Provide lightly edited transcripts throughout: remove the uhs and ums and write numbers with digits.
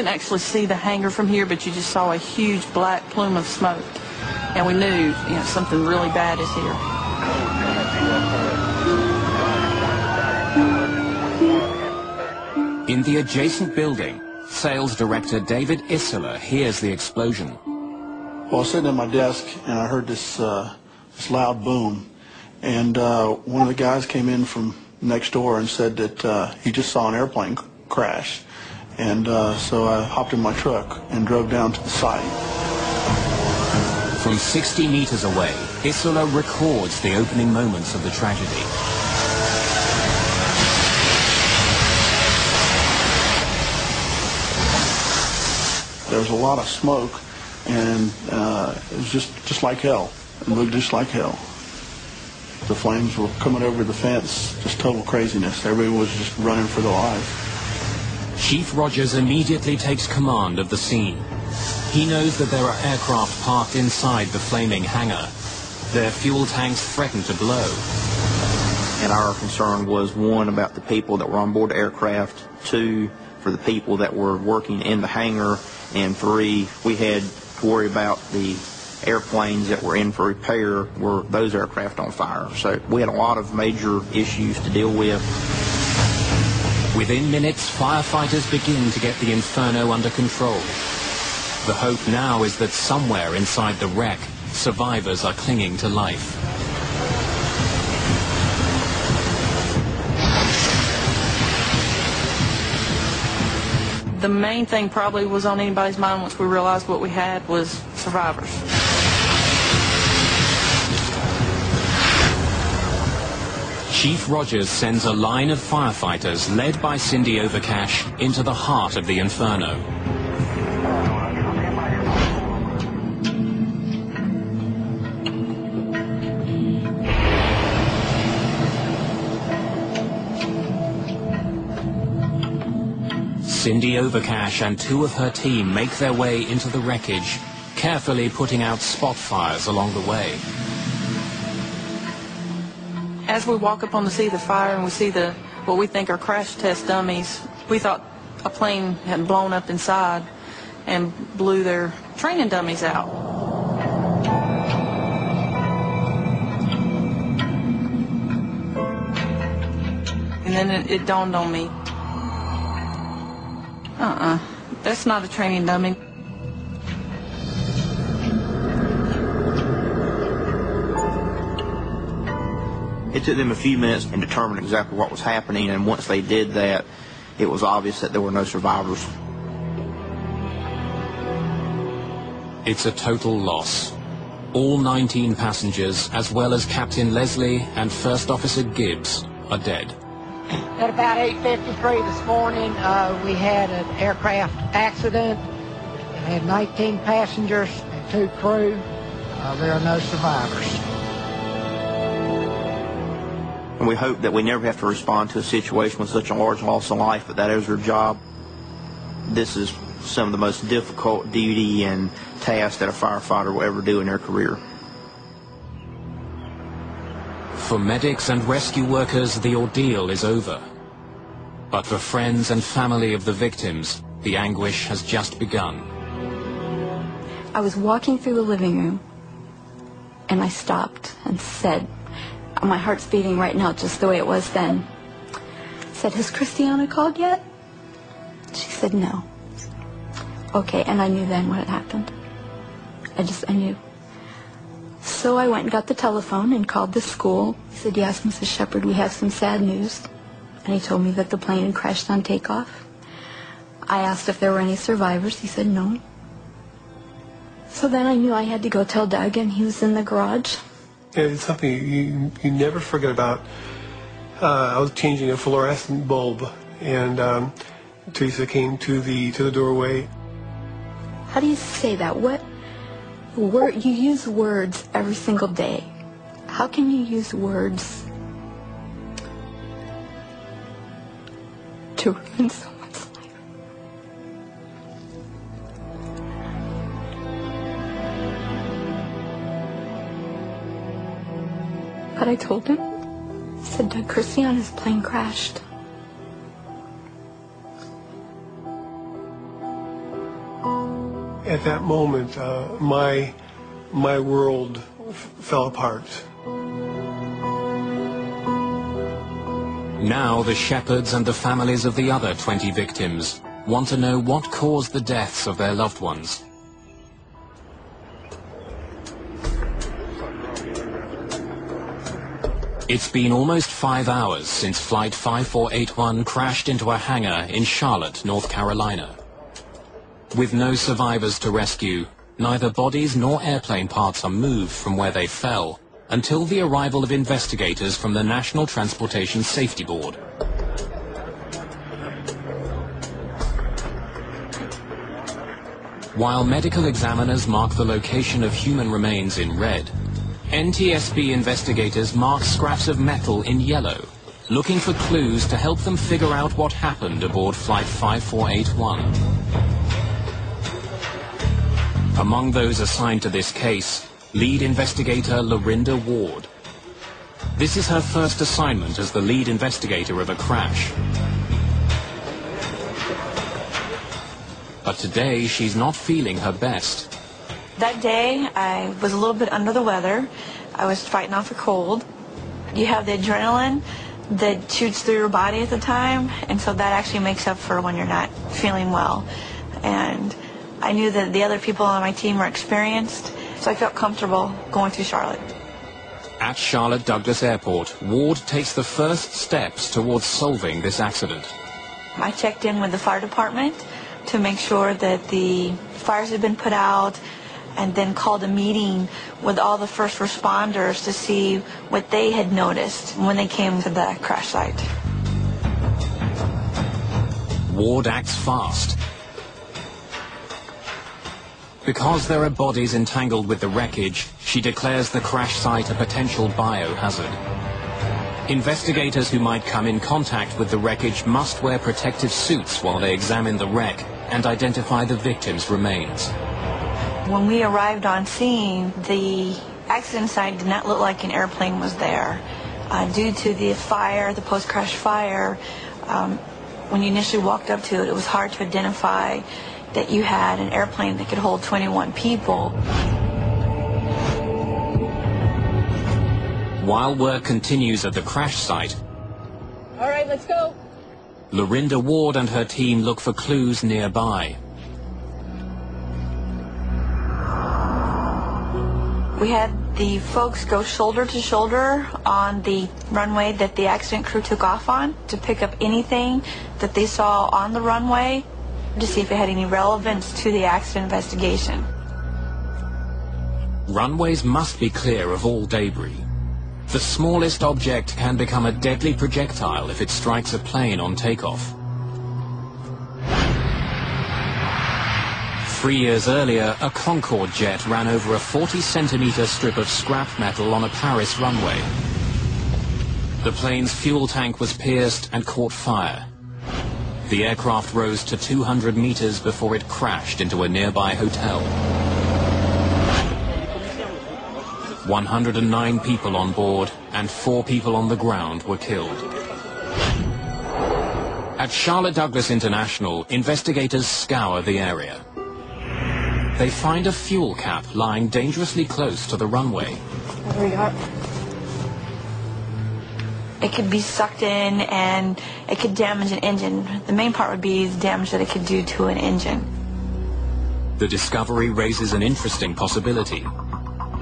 couldn't actually see the hangar from here, but you just saw a huge black plume of smoke. And we knew, something really bad is here. In the adjacent building, sales director David Isola hears the explosion. Well, I was sitting at my desk, and I heard this loud boom. And one of the guys came in from next door and said that he just saw an airplane crash. And so I hopped in my truck and drove down to the site. From 60 meters away, Isola records the opening moments of the tragedy. There was a lot of smoke, and it was just like hell. It looked just like hell. The flames were coming over the fence, just total craziness. Everybody was just running for their life. Chief Rogers immediately takes command of the scene. He knows that there are aircraft parked inside the flaming hangar. Their fuel tanks threaten to blow. And our concern was, one, about the people that were on board the aircraft, two, for the people that were working in the hangar, and three, we had to worry about the airplanes that were in for repair. Were those aircraft on fire? So we had a lot of major issues to deal with. Within minutes, firefighters begin to get the inferno under control. The hope now is that somewhere inside the wreck, survivors are clinging to life. The main thing probably was on anybody's mind once we realized what we had was survivors. Chief Rogers sends a line of firefighters led by Cindy Overcash into the heart of the inferno. Cindy Overcash and two of her team make their way into the wreckage, carefully putting out spot fires along the way. As we walk up on the seat of the fire and we see what we think are crash test dummies, we thought a plane had blown up inside and blew their training dummies out. And then it dawned on me, that's not a training dummy. It took them a few minutes to determine exactly what was happening, and once they did that, it was obvious that there were no survivors. It's a total loss. All 19 passengers, as well as Captain Leslie and First Officer Gibbs, are dead. At about 8:53 this morning, we had an aircraft accident. It had 19 passengers and 2 crew. There are no survivors. And we hope that we never have to respond to a situation with such a large loss of life, but that is our job. This is some of the most difficult duty and task that a firefighter will ever do in their career. For medics and rescue workers, the ordeal is over. But for friends and family of the victims, the anguish has just begun. I was walking through the living room, and I stopped and said, my heart's beating right now just the way it was then. I said, has Christiana called yet? She said, no. Okay, and I knew then what had happened. I knew. So I went and got the telephone and called the school. He said, yes, Mrs. Shepard, we have some sad news. And he told me that the plane had crashed on takeoff. I asked if there were any survivors. He said no. So then I knew I had to go tell Doug, and he was in the garage. It's something you never forget about. I was changing a fluorescent bulb, and Teresa came to the doorway. How do you say that? You use words every single day. How can you use words to ruin someone's life? But I told him. I said, Doug, Christiana's plane crashed. at that moment, my world fell apart. Now the shepherds and the families of the other 20 victims want to know what caused the deaths of their loved ones. It's been almost 5 hours since Flight 5481 crashed into a hangar in Charlotte, North Carolina. With no survivors to rescue, neither bodies nor airplane parts are moved from where they fell until the arrival of investigators from the National Transportation Safety Board. While medical examiners mark the location of human remains in red, NTSB investigators mark scraps of metal in yellow, looking for clues to help them figure out what happened aboard Flight 5481. Among those assigned to this case, lead investigator Lorinda Ward. This is her first assignment as the lead investigator of a crash. But today, she's not feeling her best. That day, I was a little bit under the weather. I was fighting off a cold. You have the adrenaline that shoots through your body at the time, and so that actually makes up for when you're not feeling well. And I knew that the other people on my team were experienced, so I felt comfortable going to Charlotte. At Charlotte Douglas Airport, Ward takes the first steps towards solving this accident. I checked in with the fire department to make sure that the fires had been put out, and then called a meeting with all the first responders to see what they had noticed when they came to the crash site. Ward acts fast. Because there are bodies entangled with the wreckage, she declares the crash site a potential biohazard. Investigators who might come in contact with the wreckage must wear protective suits while they examine the wreck and identify the victims' remains. When we arrived on scene, the accident site did not look like an airplane was there. Due to the fire, the post-crash fire, when you initially walked up to it, it was hard to identify that you had an airplane that could hold 21 people. While work continues at the crash site, All right, let's go. Lorinda Ward and her team look for clues nearby. We had the folks go shoulder to shoulder on the runway that the accident crew took off on to pick up anything that they saw on the runway to see if it had any relevance to the accident investigation. Runways must be clear of all debris. The smallest object can become a deadly projectile if it strikes a plane on takeoff. 3 years earlier, a Concorde jet ran over a 40-centimeter strip of scrap metal on a Paris runway. The plane's fuel tank was pierced and caught fire. The aircraft rose to 200 meters before it crashed into a nearby hotel. 109 people on board and 4 people on the ground were killed. At Charlotte Douglas International, investigators scour the area. They find a fuel cap lying dangerously close to the runway. What do we got? It could be sucked in and it could damage an engine. The main part would be the damage that it could do to an engine. The discovery raises an interesting possibility.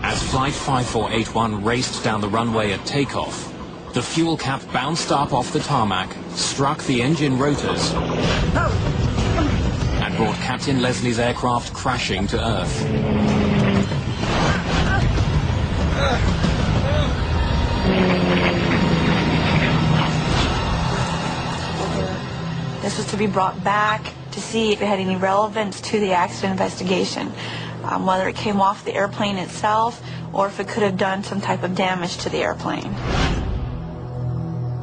As Flight 5481 raced down the runway at takeoff, the fuel cap bounced up off the tarmac, struck the engine rotors, and brought Captain Leslie's aircraft crashing to Earth. This was to be brought back to see if it had any relevance to the accident investigation, whether it came off the airplane itself or if it could have done some type of damage to the airplane.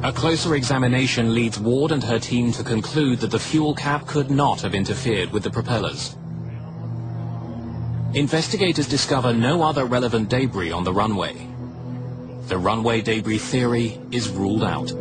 A closer examination leads Ward and her team to conclude that the fuel cap could not have interfered with the propellers. Investigators discover no other relevant debris on the runway. The runway debris theory is ruled out.